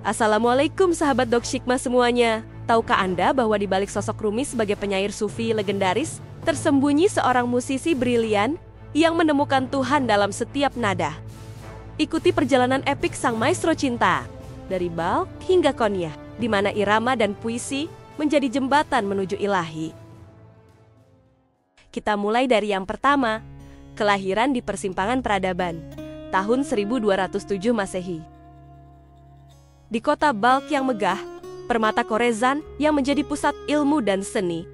Assalamualaikum sahabat Dok Shikmah semuanya. Tahukah Anda bahwa di balik sosok Rumi sebagai penyair sufi legendaris, tersembunyi seorang musisi brilian yang menemukan Tuhan dalam setiap nada. Ikuti perjalanan epik sang maestro cinta, dari Balkh hingga Konya, di mana irama dan puisi menjadi jembatan menuju ilahi. Kita mulai dari yang pertama, kelahiran di persimpangan peradaban, tahun 1207 Masehi. Di kota Balkh yang megah, permata Khorasan yang menjadi pusat ilmu dan seni,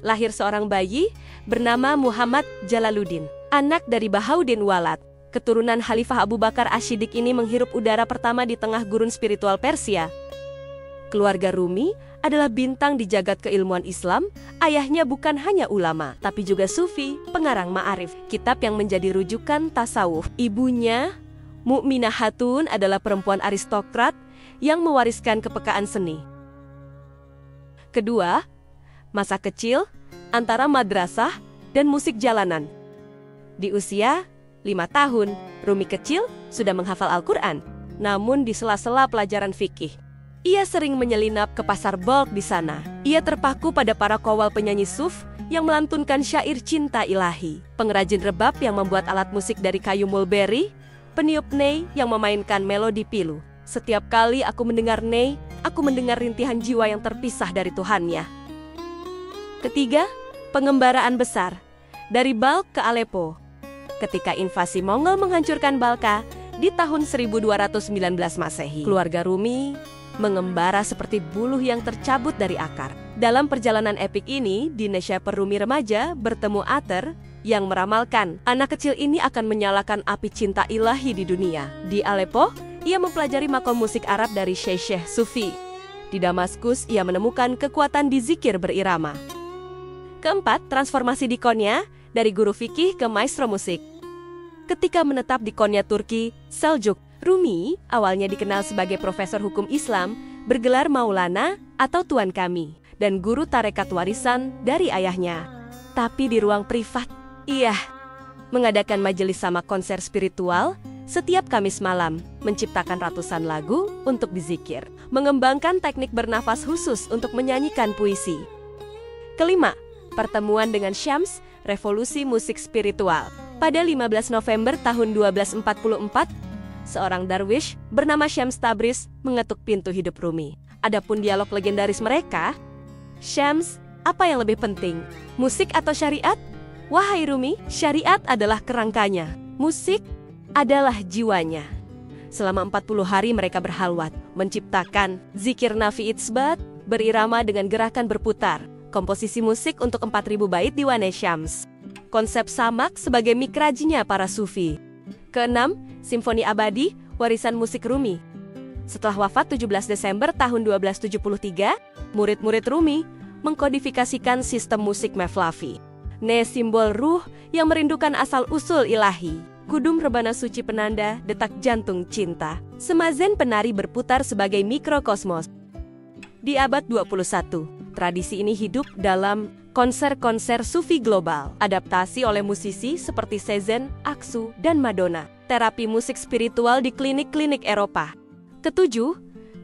lahir seorang bayi bernama Muhammad Jalaluddin, anak dari Bahauddin Walad. Keturunan Khalifah Abu Bakar Asy-Syiddiq ini menghirup udara pertama di tengah gurun spiritual Persia. Keluarga Rumi adalah bintang di jagat keilmuan Islam. Ayahnya bukan hanya ulama, tapi juga sufi, pengarang ma'arif, kitab yang menjadi rujukan tasawuf. Ibunya, Mukminah Hatun, adalah perempuan aristokrat yang mewariskan kepekaan seni. Kedua, masa kecil antara madrasah dan musik jalanan. Di usia 5 tahun, Rumi kecil sudah menghafal Al-Quran, namun di sela-sela pelajaran fikih, ia sering menyelinap ke pasar Balkh di sana. Ia terpaku pada para qawwal penyanyi suf yang melantunkan syair cinta ilahi, pengrajin rebab yang membuat alat musik dari kayu mulberry, peniup ney yang memainkan melodi pilu. Setiap kali aku mendengar ney, aku mendengar rintihan jiwa yang terpisah dari Tuhannya. Ketiga, pengembaraan besar, dari Balkh ke Aleppo. Ketika invasi Mongol menghancurkan Balkha di tahun 1219 Masehi, keluarga Rumi mengembara seperti buluh yang tercabut dari akar. Dalam perjalanan epik ini, Dina Shepherd Rumi remaja bertemu Ater yang meramalkan anak kecil ini akan menyalakan api cinta ilahi di dunia. Di Aleppo, ia mempelajari makom musik Arab dari syekh-syekh sufi. Di Damaskus, ia menemukan kekuatan di zikir berirama. Keempat, transformasi di Konya, dari guru fikih ke maestro musik. Ketika menetap di Konya, Turki, Seljuk, Rumi awalnya dikenal sebagai profesor hukum Islam, bergelar Maulana atau Tuan Kami, dan guru tarekat warisan dari ayahnya. Tapi di ruang privat, ia mengadakan majelis sama konser spiritual setiap Kamis malam, menciptakan ratusan lagu untuk dizikir, mengembangkan teknik bernafas khusus untuk menyanyikan puisi. Kelima, pertemuan dengan Syams, revolusi musik spiritual. Pada 15 November tahun 1244, seorang darwish bernama Syams Tabriz mengetuk pintu hidup Rumi. Adapun dialog legendaris mereka, Syams, apa yang lebih penting, musik atau syariat? Wahai Rumi, syariat adalah kerangkanya, musik adalah jiwanya. Selama 40 hari mereka berhalwat, menciptakan zikir Nafi Itsbat, berirama dengan gerakan berputar, komposisi musik untuk 4.000 bait diwane Syams. Konsep samak sebagai mikrajnya para sufi. Keenam, Simfoni Abadi, warisan musik Rumi. Setelah wafat 17 Desember tahun 1273, murid-murid Rumi mengkodifikasikan sistem musik Mevlavi. Ne simbol ruh yang merindukan asal-usul ilahi. Kudum rebana suci penanda detak jantung cinta. Semazen penari berputar sebagai mikrokosmos. Di abad 21, tradisi ini hidup dalam konser-konser sufi global, adaptasi oleh musisi seperti Sezen, Aksu, dan Madonna, terapi musik spiritual di klinik-klinik Eropa. Ketujuh,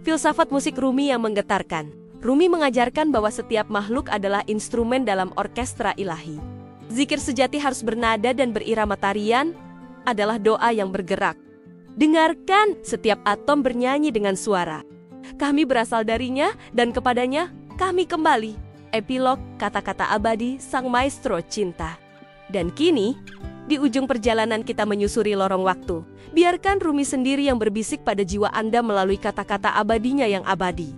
filsafat musik Rumi yang menggetarkan. Rumi mengajarkan bahwa setiap makhluk adalah instrumen dalam orkestra ilahi. Zikir sejati harus bernada dan berirama, tarian adalah doa yang bergerak. Dengarkan, setiap atom bernyanyi dengan suara. Kami berasal darinya dan kepadanya kami kembali. Epilog kata-kata abadi sang maestro cinta. Dan kini, di ujung perjalanan kita menyusuri lorong waktu, biarkan Rumi sendiri yang berbisik pada jiwa Anda melalui kata-kata abadinya yang abadi.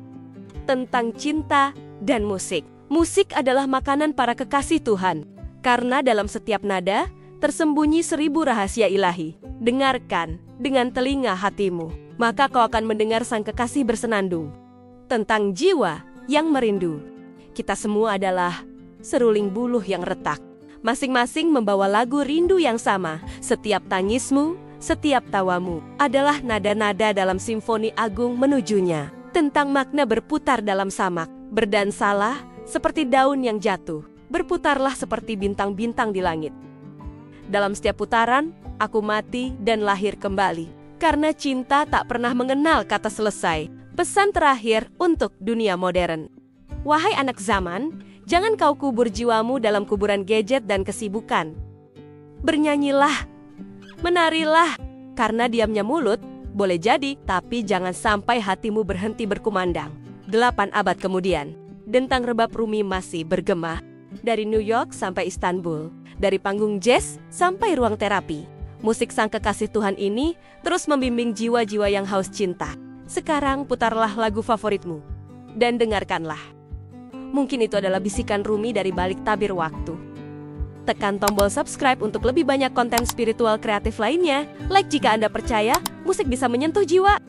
Tentang cinta dan musik. Musik adalah makanan para kekasih Tuhan, karena dalam setiap nada tersembunyi 1000 rahasia ilahi. Dengarkan dengan telinga hatimu, maka kau akan mendengar sang kekasih bersenandung. Tentang jiwa yang merindu. Kita semua adalah seruling buluh yang retak. Masing-masing membawa lagu rindu yang sama. Setiap tangismu, setiap tawamu adalah nada-nada dalam simfoni agung menujunya. Tentang makna berputar dalam samak. Berdansalah seperti daun yang jatuh. Berputarlah seperti bintang-bintang di langit. Dalam setiap putaran, aku mati dan lahir kembali. Karena cinta tak pernah mengenal kata selesai. Pesan terakhir untuk dunia modern. Wahai anak zaman, jangan kau kubur jiwamu dalam kuburan gadget dan kesibukan. Bernyanyilah, menarilah, karena diamnya mulut boleh jadi, tapi jangan sampai hatimu berhenti berkumandang. 8 abad kemudian, dentang rebab Rumi masih bergema. Dari New York sampai Istanbul, dari panggung jazz sampai ruang terapi, musik sang kekasih Tuhan ini terus membimbing jiwa-jiwa yang haus cinta. Sekarang putarlah lagu favoritmu dan dengarkanlah. Mungkin itu adalah bisikan Rumi dari balik tabir waktu. Tekan tombol subscribe untuk lebih banyak konten spiritual kreatif lainnya. Like jika Anda percaya musik bisa menyentuh jiwa.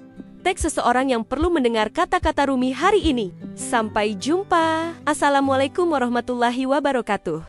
Tag seseorang yang perlu mendengar kata-kata Rumi hari ini. Sampai jumpa. Assalamualaikum warahmatullahi wabarakatuh.